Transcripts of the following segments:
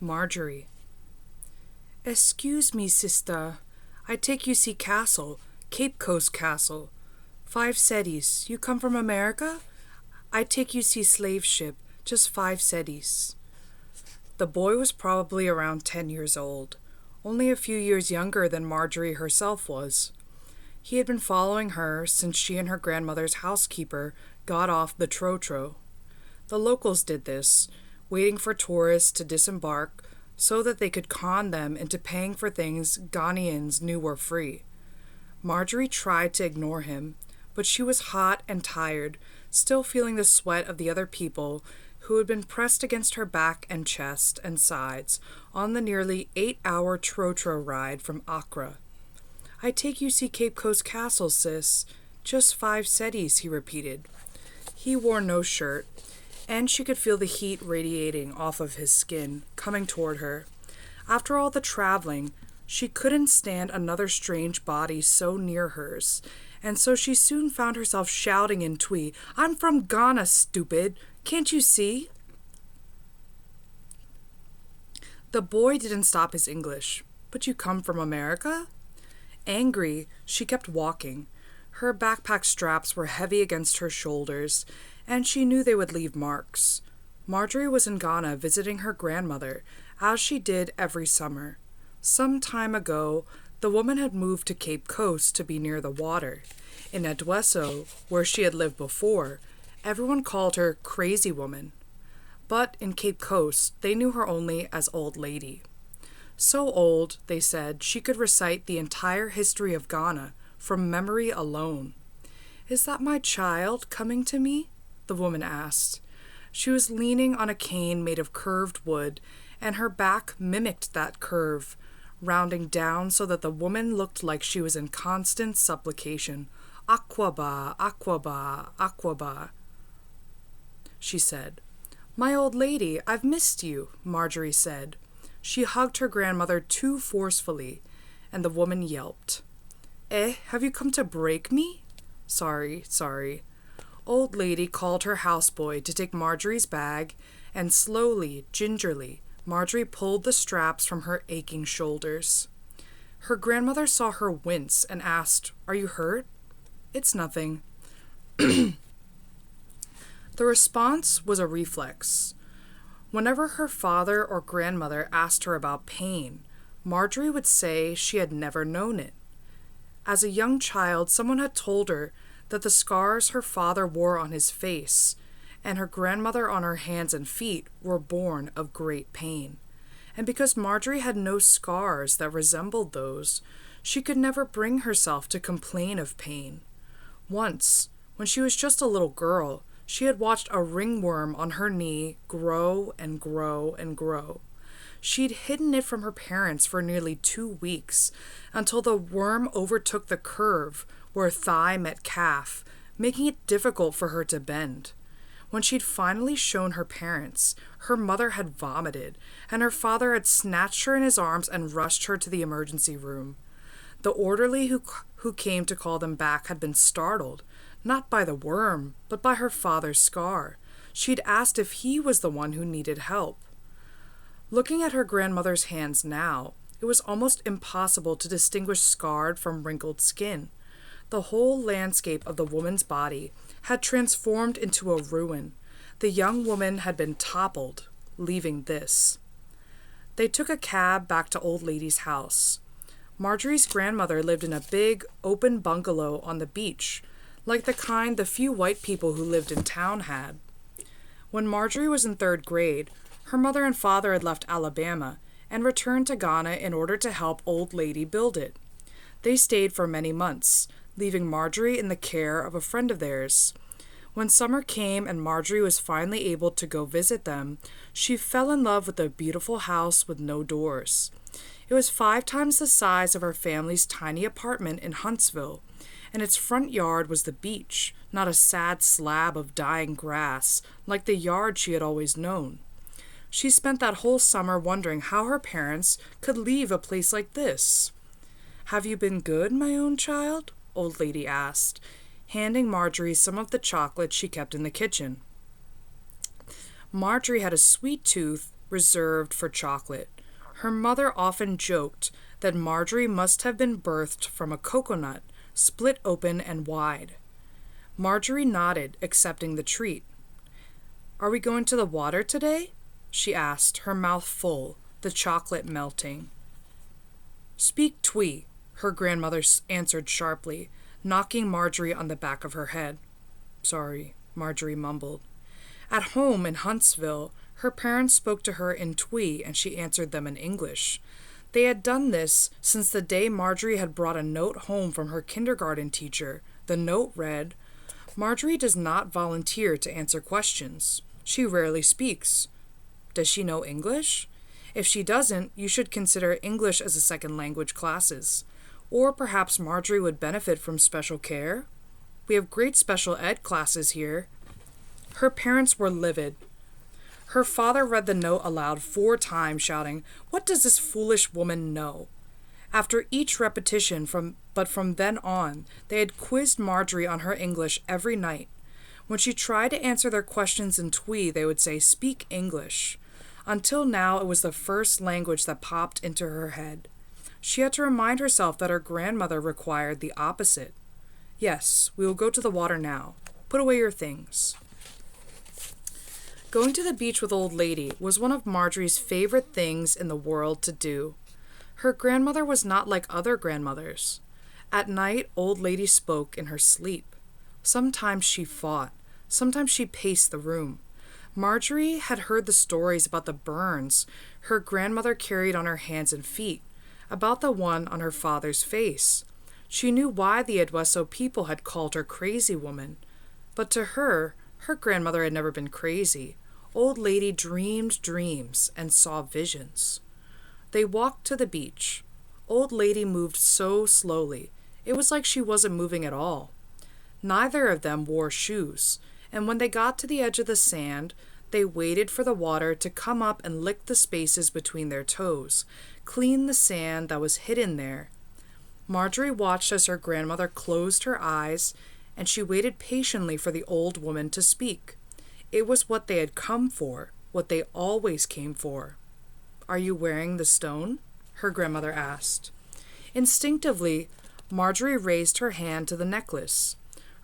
Marjorie. Excuse me, sister. I take you see castle, Cape Coast Castle. 5 cedis. You come from America? I take you see slave ship, just 5 cedis. The boy was probably around 10 years old, only a few years younger than Marjorie herself was. He had been following her since she and her grandmother's housekeeper got off the Trotro. The locals did this, waiting for tourists to disembark so that they could con them into paying for things Ghanaians knew were free. Marjorie tried to ignore him, but she was hot and tired, still feeling the sweat of the other people who had been pressed against her back and chest and sides on the nearly 8-hour Trotro ride from Accra. I take you see Cape Coast Castle, sis. Just 5 cedis, he repeated. He wore no shirt, and she could feel the heat radiating off of his skin, coming toward her. After all the traveling, she couldn't stand another strange body so near hers, and so she soon found herself shouting in Twi, "I'm from Ghana, stupid! Can't you see?" The boy didn't stop his English. "But you come from America?" Angry, she kept walking. Her backpack straps were heavy against her shoulders, and she knew they would leave marks. Marjorie was in Ghana visiting her grandmother, as she did every summer. Some time ago, the woman had moved to Cape Coast to be near the water. In Edweso, where she had lived before, everyone called her Crazy Woman. But in Cape Coast, they knew her only as Old Lady. So old, they said, she could recite the entire history of Ghana from memory alone. "Is that my child coming to me?" the woman asked. She was leaning on a cane made of curved wood, and her back mimicked that curve, rounding down so that the woman looked like she was in constant supplication. "Aquaba, Aquaba, Aquaba," she said. "My old lady, I've missed you," Marjorie said. She hugged her grandmother too forcefully, and the woman yelped. Have you come to break me?" Sorry. Old Lady called her houseboy to take Marjorie's bag, and slowly, gingerly, Marjorie pulled the straps from her aching shoulders. Her grandmother saw her wince and asked, "Are you hurt?" "It's nothing." The response was a reflex. Whenever her father or grandmother asked her about pain, Marjorie would say she had never known it. As a young child, someone had told her that the scars her father wore on his face and her grandmother on her hands and feet were born of great pain. And because Marjorie had no scars that resembled those, she could never bring herself to complain of pain. Once, when she was just a little girl, she had watched a ringworm on her knee grow and grow and grow. She'd hidden it from her parents for nearly 2 weeks, until the worm overtook the curve where thigh met calf, making it difficult for her to bend. When she'd finally shown her parents, her mother had vomited, and her father had snatched her in his arms and rushed her to the emergency room. The orderly who came to call them back had been startled, not by the worm, but by her father's scar. She'd asked if he was the one who needed help. Looking at her grandmother's hands now, it was almost impossible to distinguish scarred from wrinkled skin. The whole landscape of the woman's body had transformed into a ruin. The young woman had been toppled, leaving this. They took a cab back to Old Lady's house. Marjorie's grandmother lived in a big, open bungalow on the beach, like the kind the few white people who lived in town had. When Marjorie was in 3rd grade, her mother and father had left Alabama and returned to Ghana in order to help Old Lady build it. They stayed for many months, leaving Marjorie in the care of a friend of theirs. When summer came and Marjorie was finally able to go visit them, she fell in love with the beautiful house with no doors. It was 5 times the size of her family's tiny apartment in Huntsville, and its front yard was the beach, not a sad slab of dying grass, like the yard she had always known. She spent that whole summer wondering how her parents could leave a place like this. "Have you been good, my own child?" Old Lady asked, handing Marjorie some of the chocolate she kept in the kitchen. Marjorie had a sweet tooth, reserved for chocolate. Her mother often joked that Marjorie must have been birthed from a coconut, split open and wide. Marjorie nodded, accepting the treat. "Are we going to the water today?" she asked, her mouth full, the chocolate melting. "Speak Twi," her grandmother answered sharply, knocking Marjorie on the back of her head. "Sorry," Marjorie mumbled. At home in Huntsville, her parents spoke to her in Twi and she answered them in English. They had done this since the day Marjorie had brought a note home from her kindergarten teacher. The note read, "Marjorie does not volunteer to answer questions. She rarely speaks. Does she know English? If she doesn't, you should consider English as a second language classes. Or perhaps Marjorie would benefit from special care. We have great special ed classes here." Her parents were livid. Her father read the note aloud 4 times, shouting, "What does this foolish woman know?" After each repetition, from then on, they had quizzed Marjorie on her English every night. When she tried to answer their questions in Twi, they would say, "Speak English." Until now, it was the first language that popped into her head. She had to remind herself that her grandmother required the opposite. "Yes, we will go to the water now. Put away your things." Going to the beach with Old Lady was one of Marjorie's favorite things in the world to do. Her grandmother was not like other grandmothers. At night, Old Lady spoke in her sleep. Sometimes she fought. Sometimes she paced the room. Marjorie had heard the stories about the burns her grandmother carried on her hands and feet, about the one on her father's face. She knew why the Edweso people had called her crazy woman. But to her grandmother had never been crazy. Old Lady dreamed dreams and saw visions. They walked to the beach. Old Lady moved so slowly, it was like she wasn't moving at all. Neither of them wore shoes, and when they got to the edge of the sand, they waited for the water to come up and lick the spaces between their toes, clean the sand that was hidden there. Marjorie watched as her grandmother closed her eyes, and she waited patiently for the old woman to speak. It was what they had come for, what they always came for. "Are you wearing the stone?" her grandmother asked. Instinctively, Marjorie raised her hand to the necklace.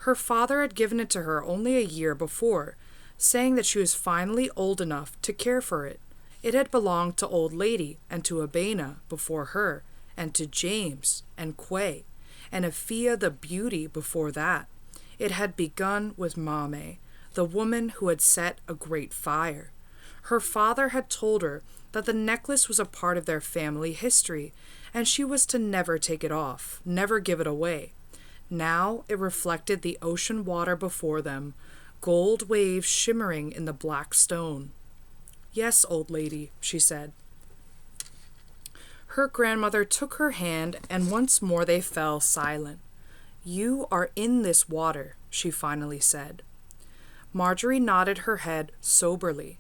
Her father had given it to her only a year before, saying that she was finally old enough to care for it. It had belonged to Old Lady and to Abena before her, and to James and Quay, and Afia the Beauty before that. It had begun with Mame, the woman who had set a great fire. Her father had told her that the necklace was a part of their family history, and she was to never take it off, never give it away. Now it reflected the ocean water before them, gold waves shimmering in the black stone. "Yes, Old Lady," she said. Her grandmother took her hand, and once more they fell silent. "You are in this water," she finally said. Marjorie nodded her head soberly.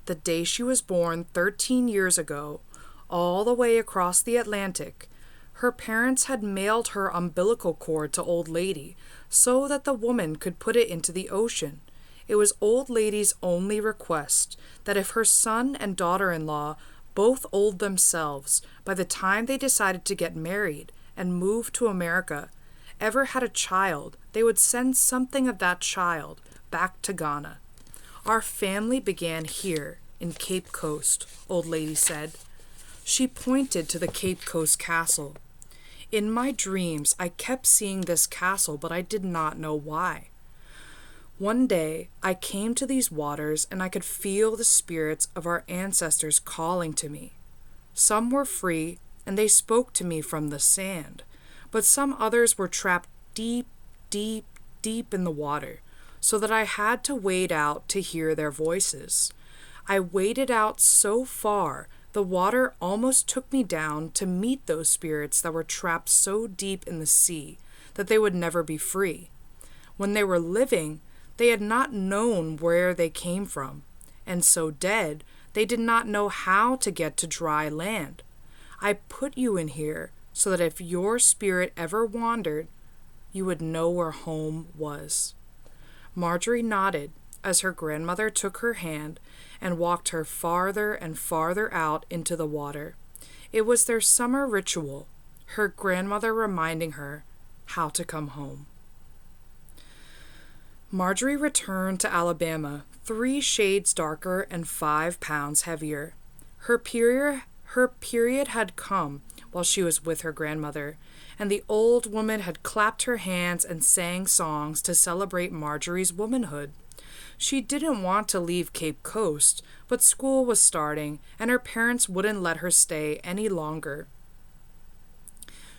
The day she was born 13 years ago, all the way across the Atlantic, her parents had mailed her umbilical cord to Old Lady so that the woman could put it into the ocean. It was Old Lady's only request that if her son and daughter-in-law, both old themselves, by the time they decided to get married and move to America, ever had a child, they would send something of that child back to Ghana. "Our family began here, in Cape Coast," Old Lady said. She pointed to the Cape Coast castle. "In my dreams, I kept seeing this castle, but I did not know why. One day, I came to these waters, and I could feel the spirits of our ancestors calling to me. Some were free, and they spoke to me from the sand, but some others were trapped deep, deep, deep in the water, so that I had to wade out to hear their voices. I waded out so far, the water almost took me down to meet those spirits that were trapped so deep in the sea that they would never be free. When they were living, they had not known where they came from, and so dead, they did not know how to get to dry land. I put you in here so that if your spirit ever wandered, you would know where home was." Marjorie nodded. as her grandmother took her hand and walked her farther and farther out into the water. It was their summer ritual, her grandmother reminding her how to come home. Marjorie returned to Alabama, 3 shades darker and 5 pounds heavier. Her period had come while she was with her grandmother, and the old woman had clapped her hands and sang songs to celebrate Marjorie's womanhood. She didn't want to leave Cape Coast, but school was starting, and her parents wouldn't let her stay any longer.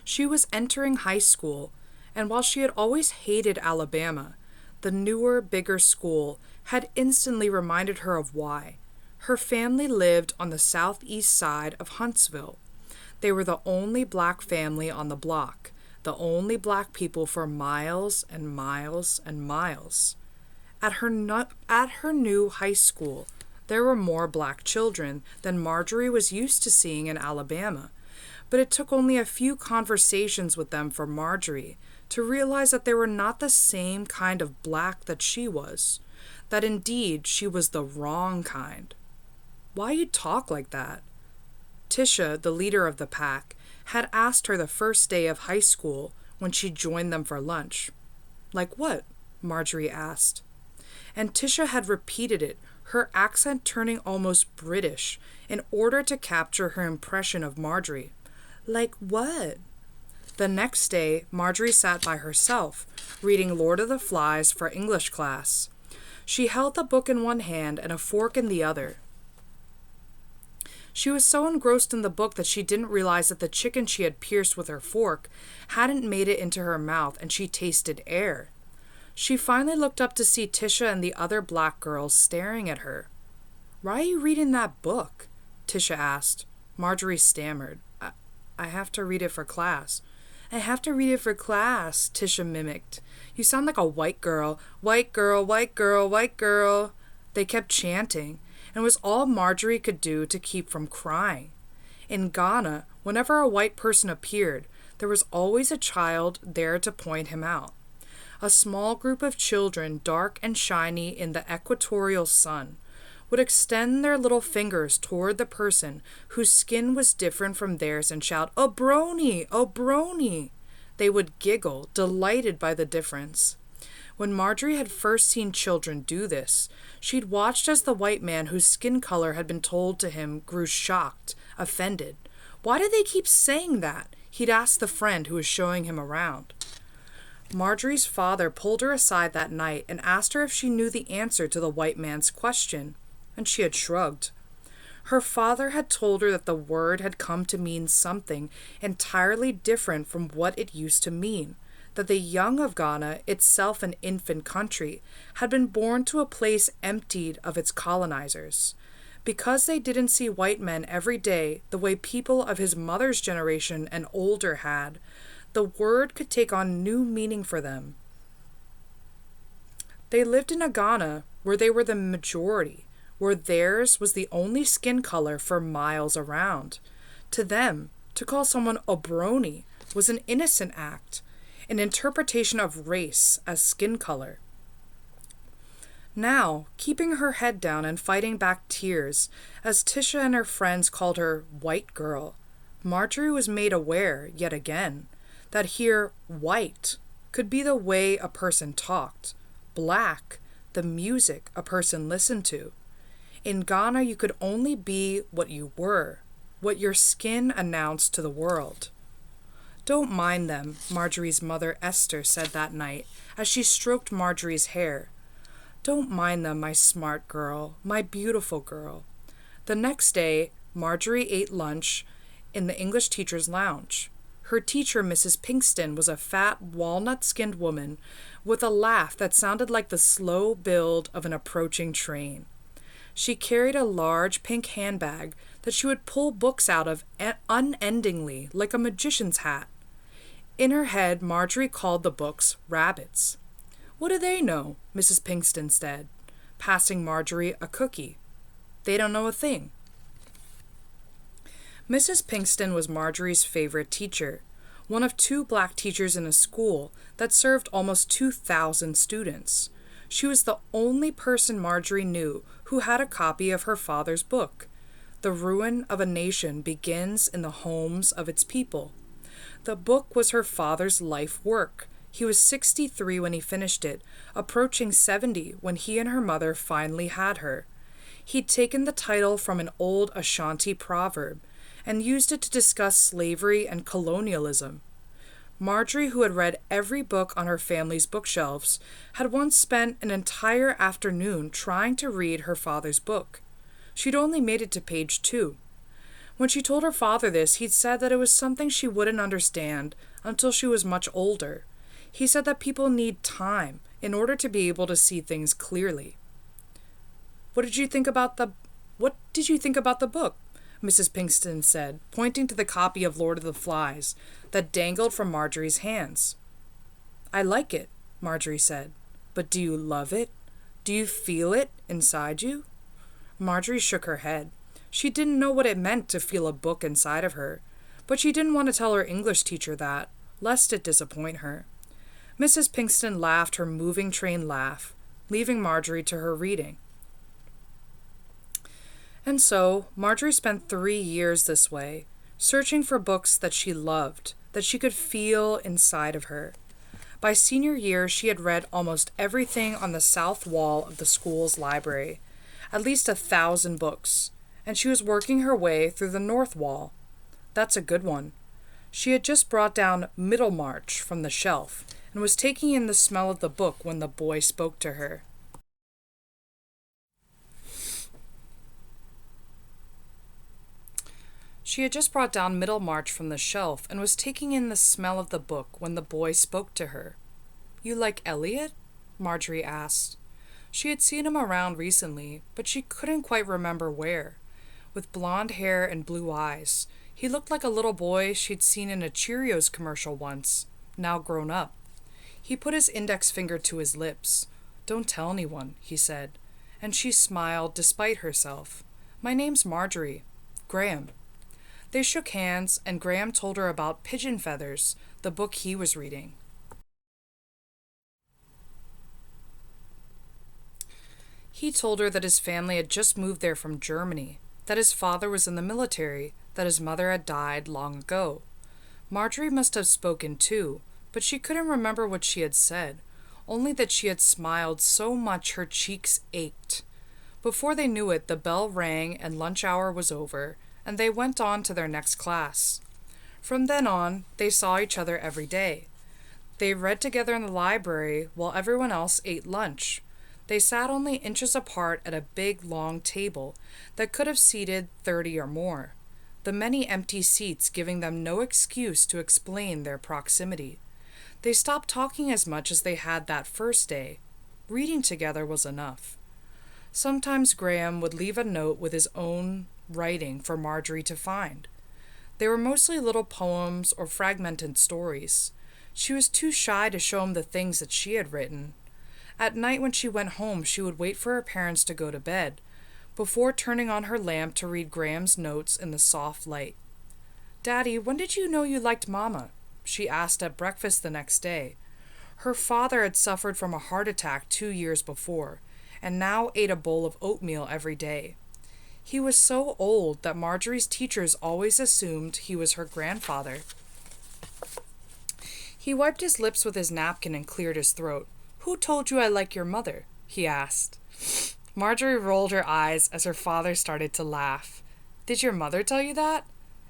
She was entering high school, and while she had always hated Alabama, the newer, bigger school had instantly reminded her of why. Her family lived on the southeast side of Huntsville. They were the only black family on the block, the only black people for miles and miles and miles. At her new high school, there were more black children than Marjorie was used to seeing in Alabama, but it took only a few conversations with them for Marjorie to realize that they were not the same kind of black that she was, that indeed she was the wrong kind. Why you talk like that? Tisha, the leader of the pack, had asked her the first day of high school when she joined them for lunch. Like what? Marjorie asked. And Tisha had repeated it, her accent turning almost British, in order to capture her impression of Marjorie. Like what? The next day, Marjorie sat by herself, reading Lord of the Flies for English class. She held the book in one hand and a fork in the other. She was so engrossed in the book that she didn't realize that the chicken she had pierced with her fork hadn't made it into her mouth, and she tasted air. She finally looked up to see Tisha and the other black girls staring at her. "Why are you reading that book?" Tisha asked. Marjorie stammered. I have to read it for class." "I have to read it for class," Tisha mimicked. "You sound like a white girl. White girl, white girl, white girl." They kept chanting, and it was all Marjorie could do to keep from crying. In Ghana, whenever a white person appeared, there was always a child there to point him out. A small group of children, dark and shiny in the equatorial sun, would extend their little fingers toward the person whose skin was different from theirs and shout, "Oh, brony! Oh, brony!" They would giggle, delighted by the difference. When Marjorie had first seen children do this, she'd watched as the white man whose skin color had been told to him grew shocked, offended. "Why do they keep saying that?" he'd ask the friend who was showing him around. Marjorie's father pulled her aside that night and asked her if she knew the answer to the white man's question, and she had shrugged. Her father had told her that the word had come to mean something entirely different from what it used to mean, that the young of Ghana, itself an infant country, had been born to a place emptied of its colonizers. Because they didn't see white men every day the way people of his mother's generation and older had, the word could take on new meaning for them. They lived in a Ghana where they were the majority, where theirs was the only skin color for miles around. To them, to call someone a brony was an innocent act, an interpretation of race as skin color. Now, keeping her head down and fighting back tears, as Tisha and her friends called her white girl, Marjorie was made aware, yet again, that here white could be the way a person talked, black the music a person listened to. In Ghana, you could only be what you were, what your skin announced to the world. "Don't mind them," Marjorie's mother Esther said that night as she stroked Marjorie's hair. "Don't mind them, my smart girl, my beautiful girl." The next day, Marjorie ate lunch in the English teacher's lounge. Her teacher, Mrs. Pinkston, was a fat, walnut-skinned woman with a laugh that sounded like the slow build of an approaching train. She carried a large pink handbag that she would pull books out of unendingly, like a magician's hat. In her head, Marjorie called the books rabbits. "What do they know?" Mrs. Pinkston said, passing Marjorie a cookie. "They don't know a thing." Mrs. Pinkston was Marjorie's favorite teacher, one of 2 black teachers in a school that served almost 2,000 students. She was the only person Marjorie knew who had a copy of her father's book. The ruin of a nation begins in the homes of its people. The book was her father's life work. He was 63 when he finished it, approaching 70 when he and her mother finally had her. He'd taken the title from an old Ashanti proverb and used it to discuss slavery and colonialism. Marjorie, who had read every book on her family's bookshelves, had once spent an entire afternoon trying to read her father's book. She'd only made it to page 2. When she told her father this, he'd said that it was something she wouldn't understand until she was much older. He said that people need time in order to be able to see things clearly. What did you think about the book? Mrs. Pinkston said, pointing to the copy of Lord of the Flies that dangled from Marjorie's hands. I like it, Marjorie said. But do you love it? Do you feel it inside you? Marjorie shook her head. She didn't know what it meant to feel a book inside of her, but she didn't want to tell her English teacher that, lest it disappoint her. Mrs. Pinkston laughed her moving train laugh, leaving Marjorie to her reading. And so, Marjorie spent 3 years this way, searching for books that she loved, that she could feel inside of her. By senior year, she had read almost everything on the south wall of the school's library, at least 1,000 books, and she was working her way through the north wall. That's a good one. She had just brought down Middlemarch from the shelf and was taking in the smell of the book when the boy spoke to her. She had just brought down Middlemarch from the shelf and was taking in the smell of the book when the boy spoke to her. You like Elliot? Marjorie asked. She had seen him around recently, but she couldn't quite remember where. With blonde hair and blue eyes, he looked like a little boy she'd seen in a Cheerios commercial once, now grown up. He put his index finger to his lips. Don't tell anyone, he said, and she smiled despite herself. My name's Marjorie. Graham. They shook hands, and Graham told her about Pigeon Feathers, the book he was reading. He told her that his family had just moved there from Germany, that his father was in the military, that his mother had died long ago. Marjorie must have spoken too, but she couldn't remember what she had said, only that she had smiled so much her cheeks ached. Before they knew it, the bell rang and lunch hour was over, and they went on to their next class. From then on, they saw each other every day. They read together in the library while everyone else ate lunch. They sat only inches apart at a big, long table that could have seated 30 or more, the many empty seats giving them no excuse to explain their proximity. They stopped talking as much as they had that first day. Reading together was enough. Sometimes Graham would leave a note with his own writing for Marjorie to find. They were mostly little poems or fragmented stories. She was too shy to show him the things that she had written. At night when she went home, she would wait for her parents to go to bed, before turning on her lamp to read Graham's notes in the soft light. Daddy, when did you know you liked Mama? She asked at breakfast the next day. Her father had suffered from a heart attack 2 years before, and now ate a bowl of oatmeal every day. He was so old that Marjorie's teachers always assumed he was her grandfather. He wiped his lips with his napkin and cleared his throat. Who told you I like your mother? He asked. Marjorie rolled her eyes as her father started to laugh. Did your mother tell you that?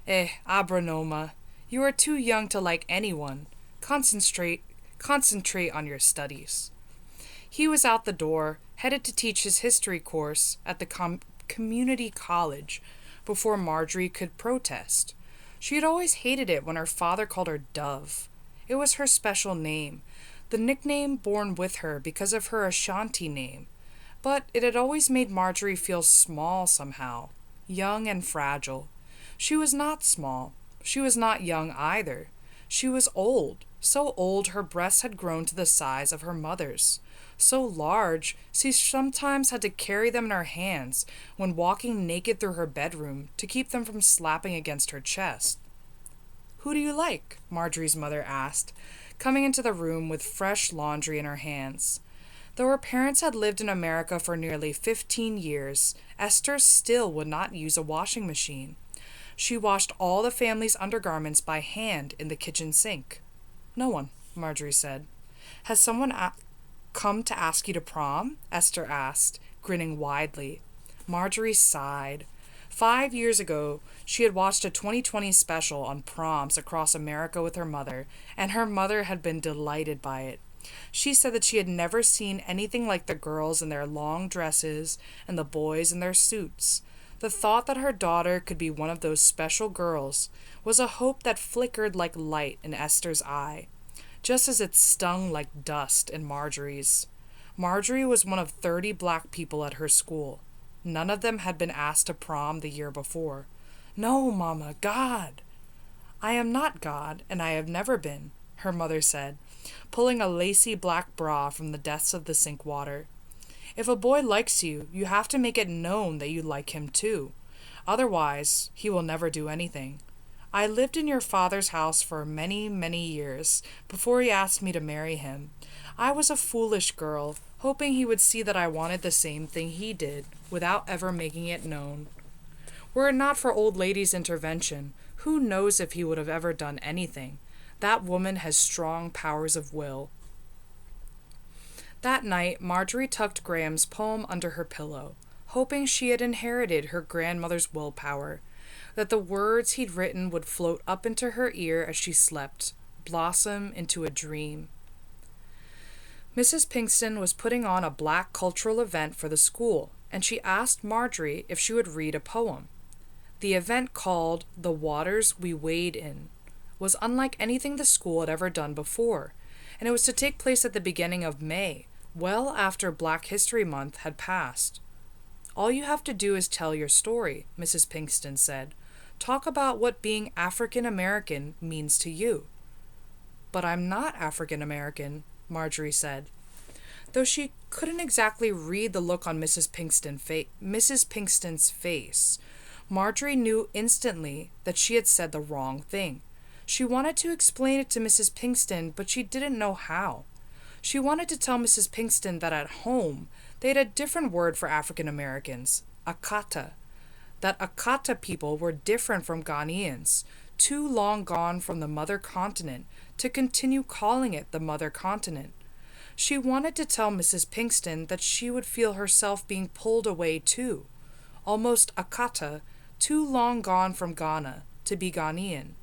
Abranoma. You are too young to like anyone. Concentrate on your studies. He was out the door, headed to teach his history course at the community college before Marjorie could protest. She had always hated it when her father called her Dove. It was her special name, the nickname born with her because of her Ashanti name. But it had always made Marjorie feel small somehow, young and fragile. She was not small. She was not young either. She was old, so old her breasts had grown to the size of her mother's. So large, she sometimes had to carry them in her hands when walking naked through her bedroom to keep them from slapping against her chest. Who do you like? Marjorie's mother asked, coming into the room with fresh laundry in her hands. Though her parents had lived in America for nearly 15 years, Esther still would not use a washing machine. She washed all the family's undergarments by hand in the kitchen sink. "No one," Marjorie said. "Has someone come to ask you to prom?" Esther asked, grinning widely. Marjorie sighed. 5 years ago, she had watched a 2020 special on proms across America with her mother, and her mother had been delighted by it. She said that she had never seen anything like the girls in their long dresses and the boys in their suits. The thought that her daughter could be one of those special girls was a hope that flickered like light in Esther's eye, just as it stung like dust in Marjorie's. Marjorie was one of 30 black people at her school. None of them had been asked to prom the year before. "No, Mama, God." "I am not God, and I have never been," her mother said, pulling a lacy black bra from the depths of the sink water. "If a boy likes you, you have to make it known that you like him too. Otherwise, he will never do anything. I lived in your father's house for many, many years before he asked me to marry him. I was a foolish girl, hoping he would see that I wanted the same thing he did, without ever making it known. Were it not for old lady's intervention, who knows if he would have ever done anything? That woman has strong powers of will." That night, Marjorie tucked Graham's poem under her pillow, hoping she had inherited her grandmother's willpower, that the words he'd written would float up into her ear as she slept, blossom into a dream. Mrs. Pinkston was putting on a black cultural event for the school, and she asked Marjorie if she would read a poem. The event, called "The Waters We Wade In," was unlike anything the school had ever done before, and it was to take place at the beginning of May, well after Black History Month had passed. "All you have to do is tell your story," Mrs. Pinkston said. "Talk about what being African American means to you." "But I'm not African American," Marjorie said. Though she couldn't exactly read the look on Mrs. Pinkston's face, Marjorie knew instantly that she had said the wrong thing. She wanted to explain it to Mrs. Pinkston, but she didn't know how. She wanted to tell Mrs. Pinkston that at home they had a different word for African Americans, Akata. That Akata people were different from Ghanaians, too long gone from the mother continent to continue calling it the mother continent. She wanted to tell Mrs. Pinkston that she would feel herself being pulled away too, almost Akata, too long gone from Ghana to be Ghanaian.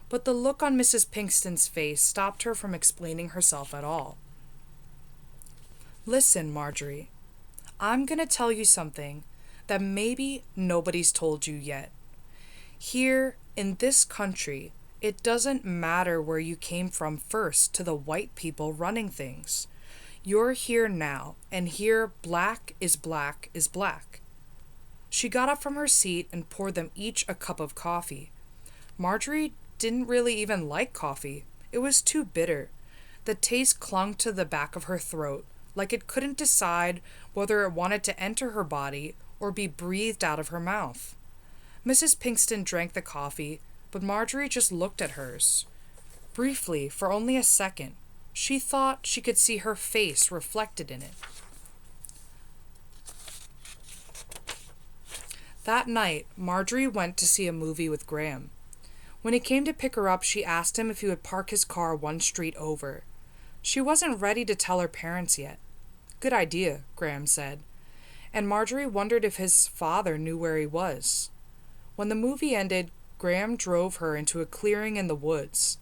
But the look on Mrs. Pinkston's face stopped her from explaining herself at all. "Listen, Marjorie, I'm going to tell you something that maybe nobody's told you yet. Here, in this country, it doesn't matter where you came from first to the white people running things. You're here now, and here black is black is black." She got up from her seat and poured them each a cup of coffee. Marjorie didn't really even like coffee. It was too bitter. The taste clung to the back of her throat, like it couldn't decide whether it wanted to enter her body or be breathed out of her mouth. Mrs. Pinkston drank the coffee, but Marjorie just looked at hers. Briefly, for only a second, she thought she could see her face reflected in it. That night, Marjorie went to see a movie with Graham. When he came to pick her up, she asked him if he would park his car one street over. She wasn't ready to tell her parents yet. "Good idea," Graham said. And Marjorie wondered if his father knew where he was. When the movie ended, Graham drove her into a clearing in the woods.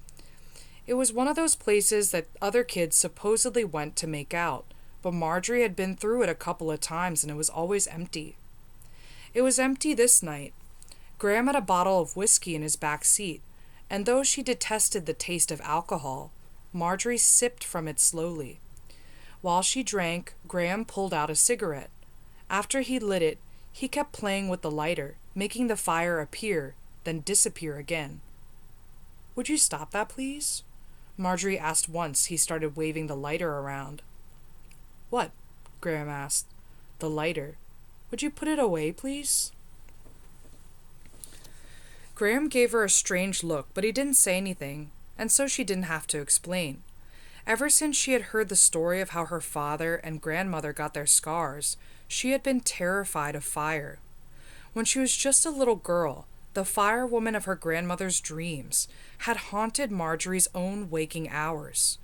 It was one of those places that other kids supposedly went to make out, but Marjorie had been through it a couple of times and it was always empty. It was empty this night. Graham had a bottle of whiskey in his back seat, and though she detested the taste of alcohol, Marjorie sipped from it slowly. While she drank, Graham pulled out a cigarette. After he lit it, he kept playing with the lighter, making the fire appear, then disappear again. "Would you stop that, please?" Marjorie asked once he started waving the lighter around. "What?" Graham asked. "The lighter. Would you put it away, please?" Graham gave her a strange look, but he didn't say anything, and so she didn't have to explain. Ever since she had heard the story of how her father and grandmother got their scars, she had been terrified of fire. When she was just a little girl, the fire woman of her grandmother's dreams had haunted Marjorie's own waking hours.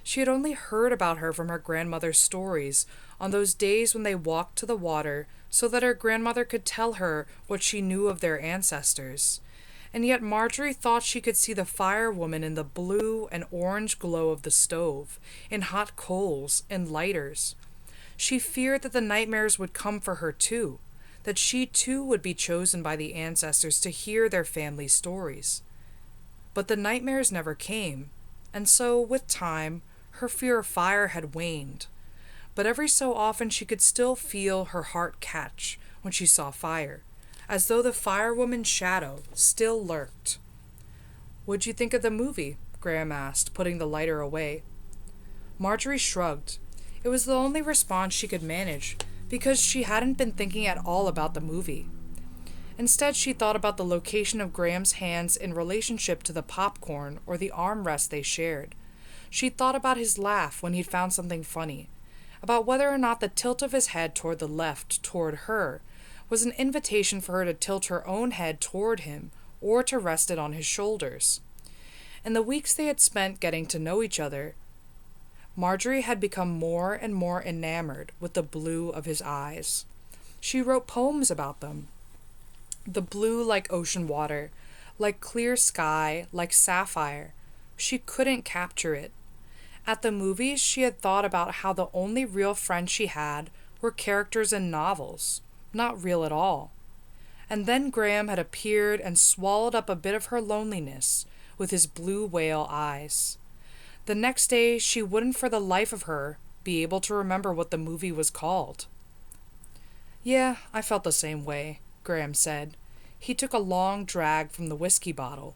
She had only heard about her from her grandmother's stories on those days when they walked to the water so that her grandmother could tell her what she knew of their ancestors. And yet Marjorie thought she could see the fire woman in the blue and orange glow of the stove, in hot coals and lighters. She feared that the nightmares would come for her too, that she too would be chosen by the ancestors to hear their family stories. But the nightmares never came, and so, with time, her fear of fire had waned. But every so often she could still feel her heart catch when she saw fire, as though the firewoman's shadow still lurked. "What'd you think of the movie?" Graham asked, putting the lighter away. Marjorie shrugged. It was the only response she could manage, because she hadn't been thinking at all about the movie. Instead, she thought about the location of Graham's hands in relationship to the popcorn or the armrest they shared. She thought about his laugh when he'd found something funny, about whether or not the tilt of his head toward the left, toward her, was an invitation for her to tilt her own head toward him or to rest it on his shoulders. In the weeks they had spent getting to know each other, Marjorie had become more and more enamored with the blue of his eyes. She wrote poems about them. The blue like ocean water, like clear sky, like sapphire. She couldn't capture it. At the movies, she had thought about how the only real friends she had were characters in novels, not real at all. And then Graham had appeared and swallowed up a bit of her loneliness with his blue whale eyes. The next day, she wouldn't for the life of her be able to remember what the movie was called. "Yeah, I felt the same way," Graham said. He took a long drag from the whiskey bottle.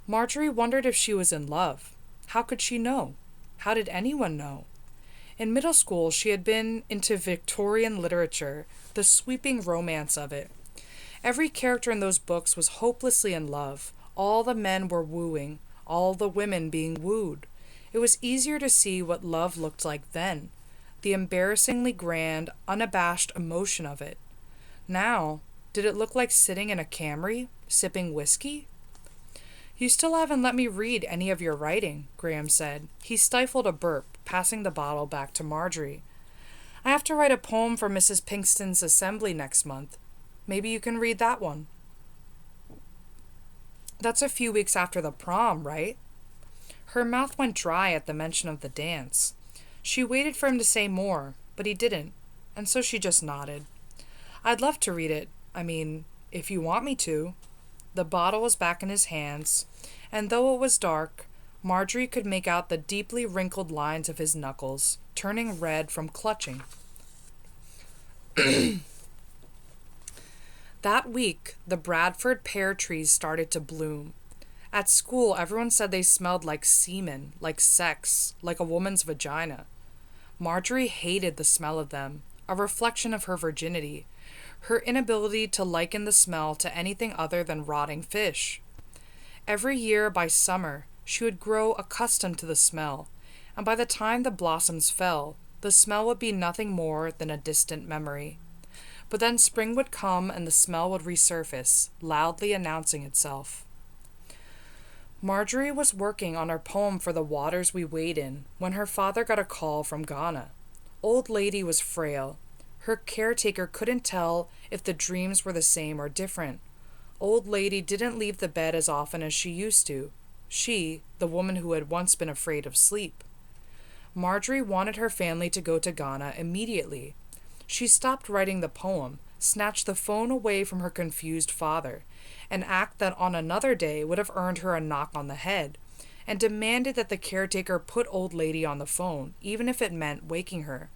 Marjorie wondered if she was in love. How could she know? How did anyone know? In middle school, she had been into Victorian literature, the sweeping romance of it. Every character in those books was hopelessly in love. All the men were wooing, all the women being wooed. It was easier to see what love looked like then, the embarrassingly grand, unabashed emotion of it. Now, did it look like sitting in a Camry, sipping whiskey? "You still haven't let me read any of your writing," Graham said. He stifled a burp, passing the bottle back to Marjorie. "I have to write a poem for Mrs. Pinkston's assembly next month. Maybe you can read that one." "That's a few weeks after the prom, right?" Her mouth went dry at the mention of the dance. She waited for him to say more, but he didn't, and so she just nodded. "I'd love to read it. I mean, if you want me to." The bottle was back in his hands, and though it was dark, Marjorie could make out the deeply wrinkled lines of his knuckles, turning red from clutching. That week, the Bradford pear trees started to bloom. At school, everyone said they smelled like semen, like sex, like a woman's vagina. Marjorie hated the smell of them, a reflection of her virginity, her inability to liken the smell to anything other than rotting fish. Every year, by summer, she would grow accustomed to the smell, and by the time the blossoms fell, the smell would be nothing more than a distant memory. But then spring would come and the smell would resurface, loudly announcing itself. Marjorie was working on her poem for the waters we wade in when her father got a call from Ghana. Old Lady was frail. Her caretaker couldn't tell if the dreams were the same or different. Old Lady didn't leave the bed as often as she used to. She, the woman who had once been afraid of sleep. Marjorie wanted her family to go to Ghana immediately. She stopped writing the poem, snatched the phone away from her confused father, an act that on another day would have earned her a knock on the head, and demanded that the caretaker put Old Lady on the phone, even if it meant waking her.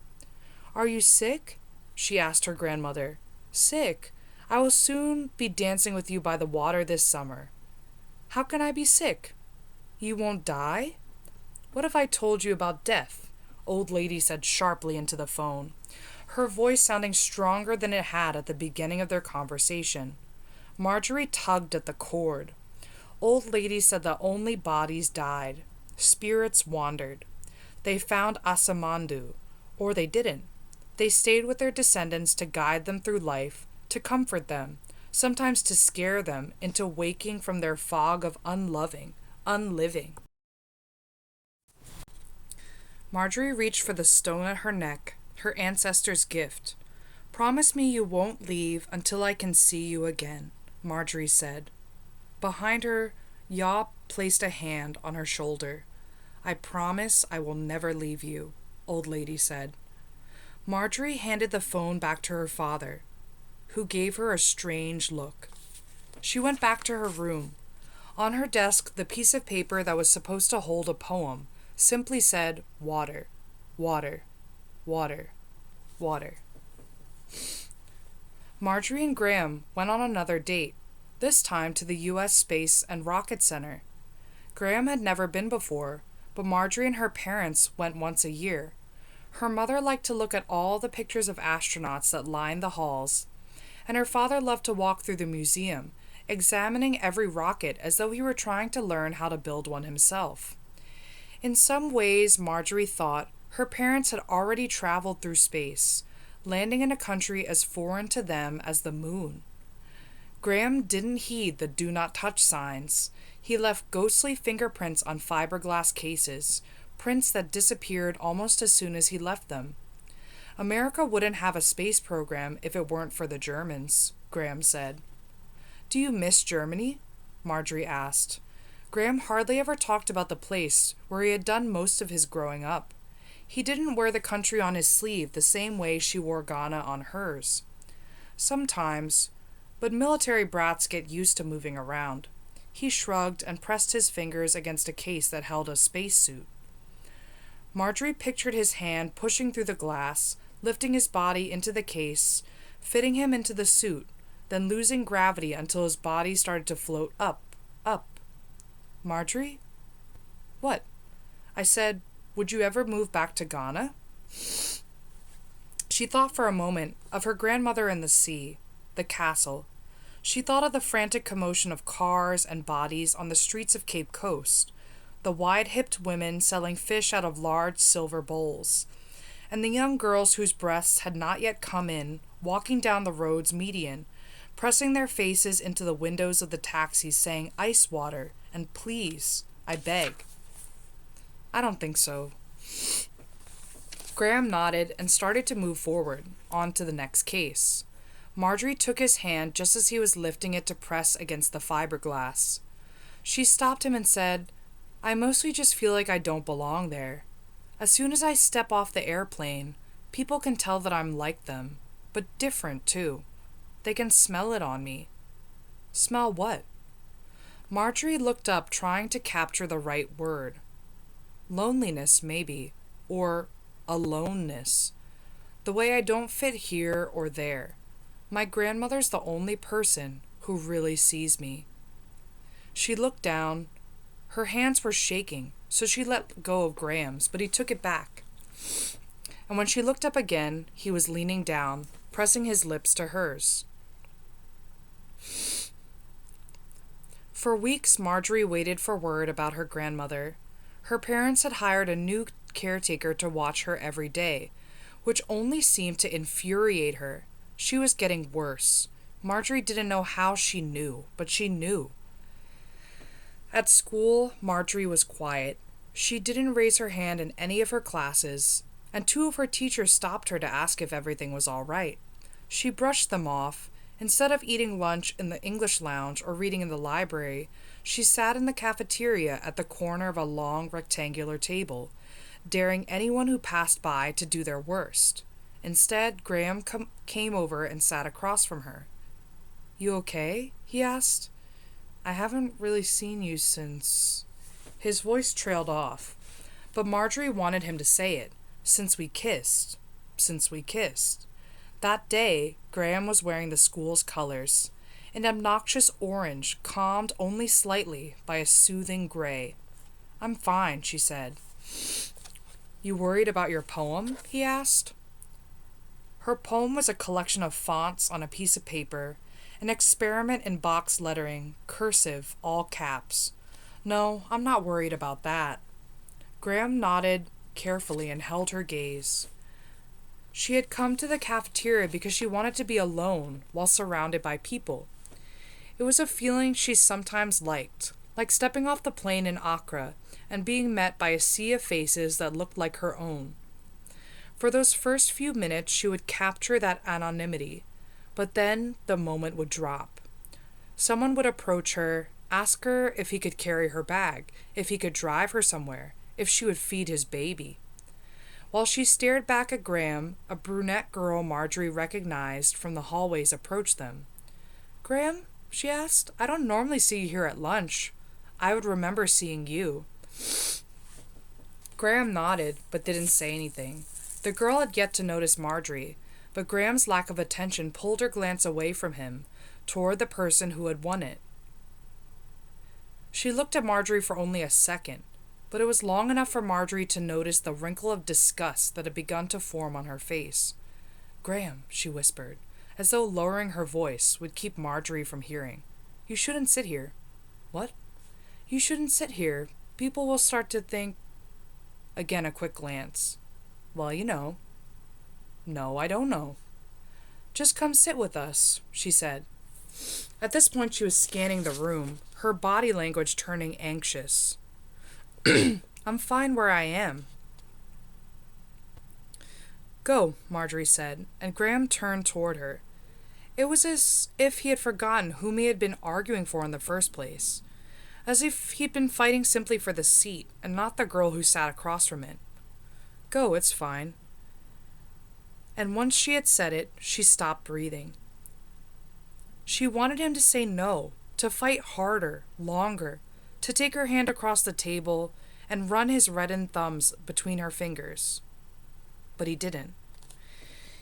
"Are you sick?" she asked her grandmother. "Sick? I will soon be dancing with you by the water this summer." "How can I be sick?" "You won't die?" "What if I told you about death?" Old Lady said sharply into the phone, her voice sounding stronger than it had at the beginning of their conversation. Marjorie tugged at the cord. Old Lady said that only bodies died. Spirits wandered. They found Asamandu, or they didn't. They stayed with their descendants to guide them through life, to comfort them, sometimes to scare them into waking from their fog of unliving. Marjorie reached for the stone at her neck, her ancestor's gift. "Promise me you won't leave until I can see you again," Marjorie said. Behind her, Yaa placed a hand on her shoulder. "I promise I will never leave you," old lady said. Marjorie handed the phone back to her father, who gave her a strange look. She went back to her room. On her desk, the piece of paper that was supposed to hold a poem simply said, "Water, water, water, water." Marjorie and Graham went on another date, this time to the U.S. Space and Rocket Center. Graham had never been before, but Marjorie and her parents went once a year. Her mother liked to look at all the pictures of astronauts that lined the halls, and her father loved to walk through the museum, examining every rocket as though he were trying to learn how to build one himself. In some ways, Marjorie thought her parents had already traveled through space, landing in a country as foreign to them as the moon. Graham didn't heed the "do not touch" signs. He left ghostly fingerprints on fiberglass cases, prints that disappeared almost as soon as he left them. America wouldn't have a space program if it weren't for the Germans, Graham said. "Do you miss Germany?" Marjorie asked. Graham hardly ever talked about the place where he had done most of his growing up. He didn't wear the country on his sleeve the same way she wore Ghana on hers. Sometimes, but military brats get used to moving around. He shrugged and pressed his fingers against a case that held a spacesuit. Marjorie pictured his hand pushing through the glass, lifting his body into the case, fitting him into the suit, then losing gravity until his body started to float up, up. "Marjorie?" "What?" I said, "Would you ever move back to Ghana?" She thought for a moment of her grandmother in the sea, the castle. She thought of the frantic commotion of cars and bodies on the streets of Cape Coast, the wide-hipped women selling fish out of large silver bowls, and the young girls whose breasts had not yet come in, walking down the road's median, pressing their faces into the windows of the taxis saying "ice water" and "please, I beg." "I don't think so." Graham nodded and started to move forward, on to the next case. Marjorie took his hand just as he was lifting it to press against the fiberglass. She stopped him and said, "I mostly just feel like I don't belong there. As soon as I step off the airplane, people can tell that I'm like them, but different too. They can smell it on me." "Smell what?" Marjorie looked up, trying to capture the right word. "Loneliness, maybe, or aloneness. The way I don't fit here or there. My grandmother's the only person who really sees me." She looked down. Her hands were shaking, so she let go of Graham's, but he took it back. And when she looked up again, he was leaning down, pressing his lips to hers. For weeks, Marjorie waited for word about her grandmother. Her parents had hired a new caretaker to watch her every day, which only seemed to infuriate her. She was getting worse. Marjorie didn't know how she knew, but she knew. At school, Marjorie was quiet. She didn't raise her hand in any of her classes, and 2 of her teachers stopped her to ask if everything was all right. She brushed them off. Instead of eating lunch in the English lounge or reading in the library, she sat in the cafeteria at the corner of a long rectangular table, daring anyone who passed by to do their worst. Instead, Graham came over and sat across from her. "You okay?" he asked. "I haven't really seen you since..." His voice trailed off, but Marjorie wanted him to say it. "Since we kissed. Since we kissed." That day, Graham was wearing the school's colors, an obnoxious orange calmed only slightly by a soothing gray. "I'm fine," she said. "You worried about your poem?" he asked. Her poem was a collection of fonts on a piece of paper, an experiment in box lettering, cursive, all caps. "No, I'm not worried about that." Graham nodded carefully and held her gaze. She had come to the cafeteria because she wanted to be alone while surrounded by people. It was a feeling she sometimes liked, like stepping off the plane in Accra and being met by a sea of faces that looked like her own. For those first few minutes, she would capture that anonymity, but then the moment would drop. Someone would approach her, ask her if he could carry her bag, if he could drive her somewhere, if she would feed his baby. While she stared back at Graham, a brunette girl Marjorie recognized from the hallways approached them. "Graham?" she asked. "I don't normally see you here at lunch. I would remember seeing you." Graham nodded, but didn't say anything. The girl had yet to notice Marjorie, but Graham's lack of attention pulled her glance away from him, toward the person who had won it. She looked at Marjorie for only a second, but it was long enough for Marjorie to notice the wrinkle of disgust that had begun to form on her face. "Graham," she whispered, as though lowering her voice would keep Marjorie from hearing. "You shouldn't sit here." "What?" "You shouldn't sit here. People will start to think—" Again a quick glance. "Well, you know." "No, I don't know." "Just come sit with us," she said. At this point she was scanning the room, her body language turning anxious. "I'm fine where I am." "Go," Marjorie said, and Graham turned toward her. It was as if he had forgotten whom he had been arguing for in the first place, as if he'd been fighting simply for the seat and not the girl who sat across from it. "Go, it's fine." And once she had said it, she stopped breathing. She wanted him to say no, to fight harder, longer, to take her hand across the table and run his reddened thumbs between her fingers. But he didn't.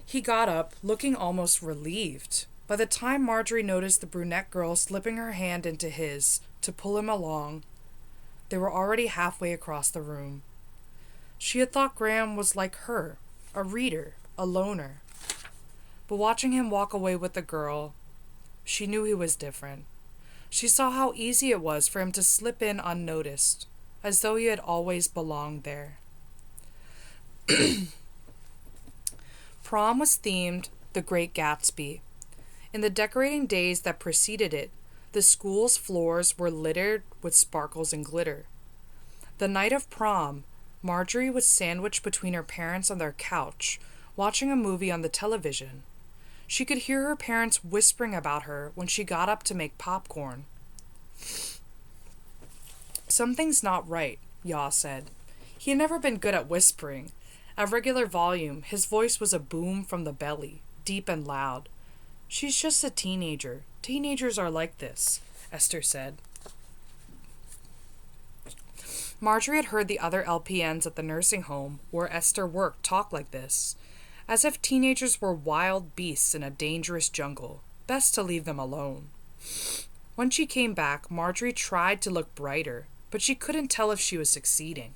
He got up, looking almost relieved. By the time Marjorie noticed the brunette girl slipping her hand into his to pull him along, they were already halfway across the room. She had thought Graham was like her, a reader, a loner. But watching him walk away with the girl, she knew he was different. She saw how easy it was for him to slip in unnoticed, as though he had always belonged there. Prom was themed The Great Gatsby. In the decorating days that preceded it, the school's floors were littered with sparkles and glitter. The night of prom, Marjorie was sandwiched between her parents on their couch, watching a movie on the television. She could hear her parents whispering about her when she got up to make popcorn. "Something's not right," Yaw said. He had never been good at whispering. At regular volume, his voice was a boom from the belly, deep and loud. "She's just a teenager. Teenagers are like this," Esther said. Marjorie had heard the other LPNs at the nursing home where Esther worked talk like this, as if teenagers were wild beasts in a dangerous jungle. Best to leave them alone. When she came back, Marjorie tried to look brighter, but she couldn't tell if she was succeeding.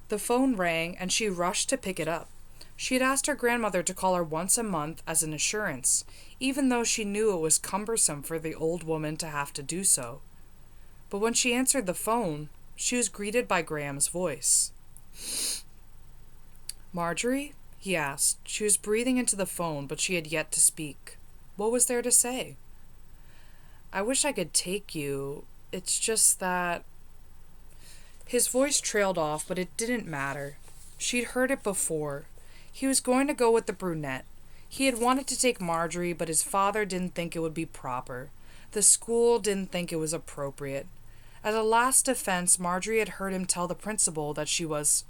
The phone rang, and she rushed to pick it up. She had asked her grandmother to call her once a month as an assurance, even though she knew it was cumbersome for the old woman to have to do so. But when she answered the phone, she was greeted by Graham's voice. "Marjorie?" he asked. She was breathing into the phone, but she had yet to speak. What was there to say? "I wish I could take you. It's just that—" His voice trailed off, but it didn't matter. She'd heard it before. He was going to go with the brunette. He had wanted to take Marjorie, but his father didn't think it would be proper. The school didn't think it was appropriate. As a last defense, Marjorie had heard him tell the principal that she was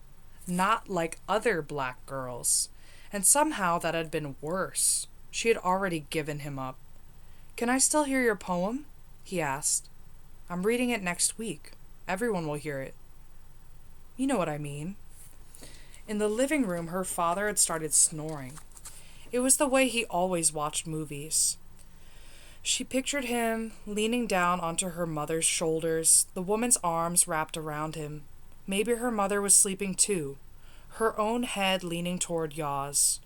not like other black girls, and somehow that had been worse. She had already given him up. "Can I still hear your poem?" he asked. "I'm reading it next week. Everyone will hear it." "You know what I mean." In the living room, her father had started snoring. It was the way he always watched movies. She pictured him leaning down onto her mother's shoulders, the woman's arms wrapped around him. Maybe her mother was sleeping too, her own head leaning toward Yaw's,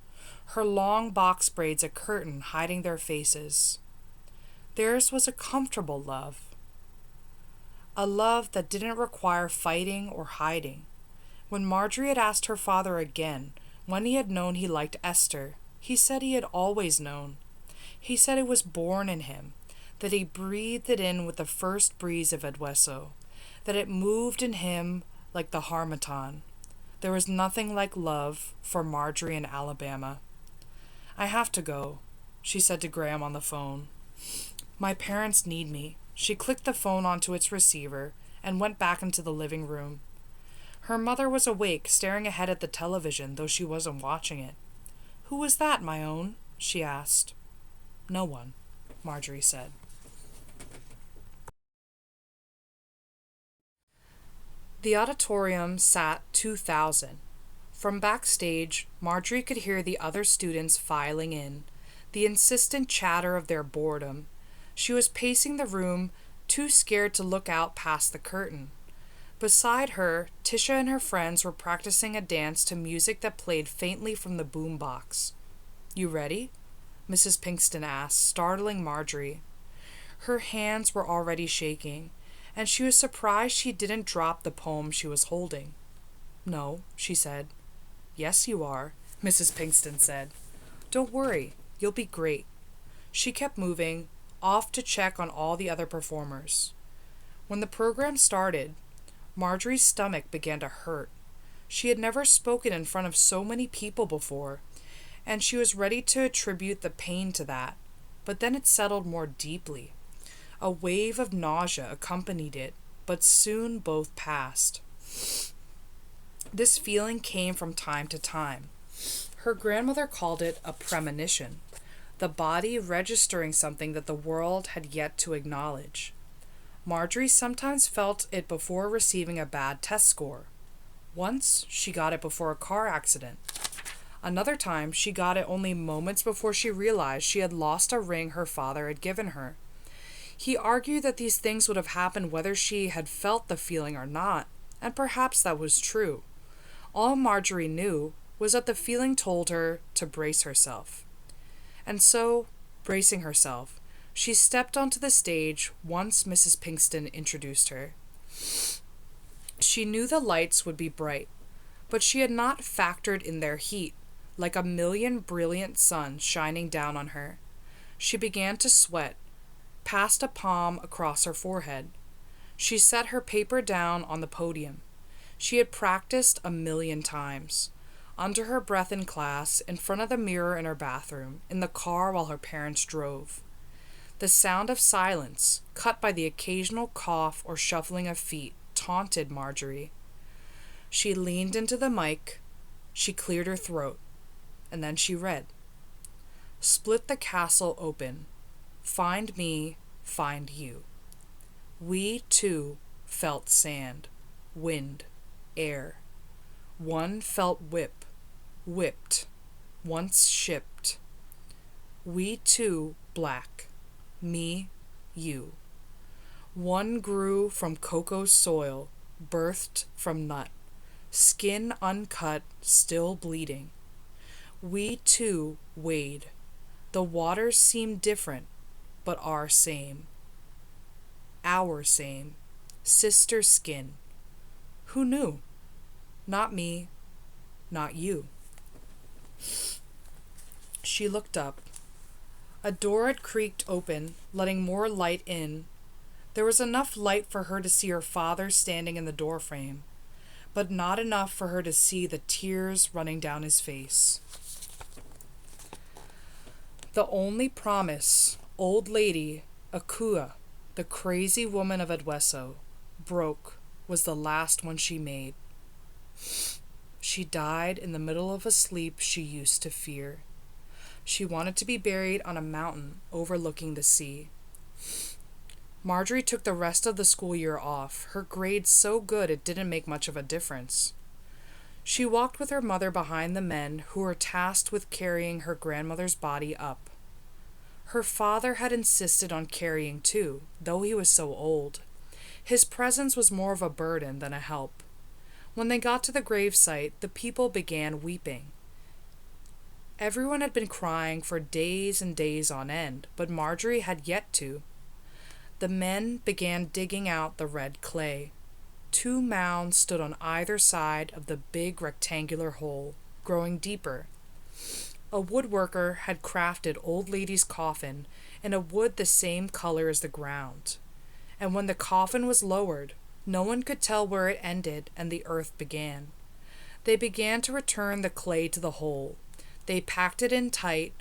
her long box braids a curtain hiding their faces. Theirs was a comfortable love. A love that didn't require fighting or hiding, When Marjorie had asked her father again when he had known he liked Esther, he said he had always known. He said it was born in him, that he breathed it in with the first breeze of Edweso, that it moved in him like the harmattan. There was nothing like love for Marjorie in Alabama. "I have to go," she said to Graham on the phone. "My parents need me." She clicked the phone onto its receiver and went back into the living room. Her mother was awake, staring ahead at the television, though she wasn't watching it. "Who was that, my own?" she asked. "No one," Marjorie said. The auditorium sat 2,000. From backstage, Marjorie could hear the other students filing in, the insistent chatter of their boredom. She was pacing the room, too scared to look out past the curtain. Beside her, Tisha and her friends were practicing a dance to music that played faintly from the boombox. "You ready?" Mrs. Pinkston asked, startling Marjorie. Her hands were already shaking, and she was surprised she didn't drop the poem she was holding. "No," she said. "Yes, you are," Mrs. Pinkston said. "Don't worry, you'll be great." She kept moving, off to check on all the other performers. When the program started, Marjorie's stomach began to hurt. She had never spoken in front of so many people before, and she was ready to attribute the pain to that, but then it settled more deeply. A wave of nausea accompanied it, but soon both passed. This feeling came from time to time. Her grandmother called it a premonition, the body registering something that the world had yet to acknowledge. Marjorie sometimes felt it before receiving a bad test score. Once, she got it before a car accident. Another time, she got it only moments before she realized she had lost a ring her father had given her. He argued that these things would have happened whether she had felt the feeling or not, and perhaps that was true. All Marjorie knew was that the feeling told her to brace herself. And so, bracing herself, she stepped onto the stage once Mrs. Pinkston introduced her. She knew the lights would be bright, but she had not factored in their heat, like a million brilliant suns shining down on her. She began to sweat, passed a palm across her forehead. She set her paper down on the podium. She had practiced 1,000,000 times. Under her breath in class, in front of the mirror in her bathroom, in the car while her parents drove. The sound of silence, cut by the occasional cough or shuffling of feet, taunted Marjorie. She leaned into the mic, she cleared her throat, and then she read. "Split the castle open. Find me, find you. We, too, felt sand, wind, air. One felt whipped, once shipped. We, too, black. Me, you. One grew from cocoa soil, birthed from nut, skin uncut, still bleeding. We, too, wade. The waters seem different, but are same. Our same. Sister skin. Who knew? Not me, not you." She looked up. A door had creaked open, letting more light in. There was enough light for her to see her father standing in the doorframe, but not enough for her to see the tears running down his face. The only promise old lady Akua, the crazy woman of Edweso, broke was the last one she made. She died in the middle of a sleep she used to fear. She wanted to be buried on a mountain overlooking the sea. Marjorie took the rest of the school year off, her grades so good it didn't make much of a difference. She walked with her mother behind the men who were tasked with carrying her grandmother's body up. Her father had insisted on carrying too, though he was so old. His presence was more of a burden than a help. When they got to the gravesite, the people began weeping. Everyone had been crying for days and days on end, but Marjorie had yet to. The men began digging out the red clay. 2 mounds stood on either side of the big rectangular hole, growing deeper. A woodworker had crafted Old Lady's coffin in a wood the same color as the ground, and when the coffin was lowered, no one could tell where it ended and the earth began. They began to return the clay to the hole. They packed it in tight,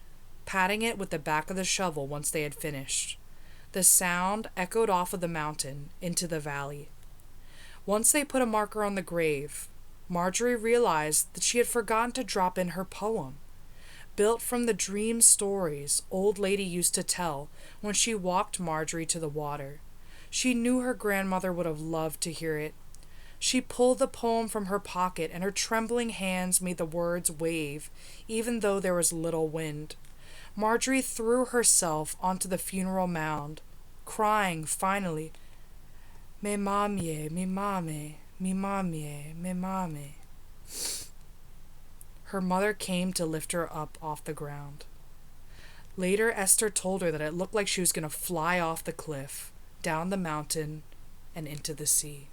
patting it with the back of the shovel once they had finished. The sound echoed off of the mountain into the valley. Once they put a marker on the grave, Marjorie realized that she had forgotten to drop in her poem, built from the dream stories Old Lady used to tell when she walked Marjorie to the water. She knew her grandmother would have loved to hear it. She pulled the poem from her pocket, and her trembling hands made the words wave, even though there was little wind. Marjorie threw herself onto the funeral mound, crying finally, "Me mamie, me mame, me mamie, me mame." Her mother came to lift her up off the ground. Later, Esther told her that it looked like she was going to fly off the cliff, down the mountain, and into the sea.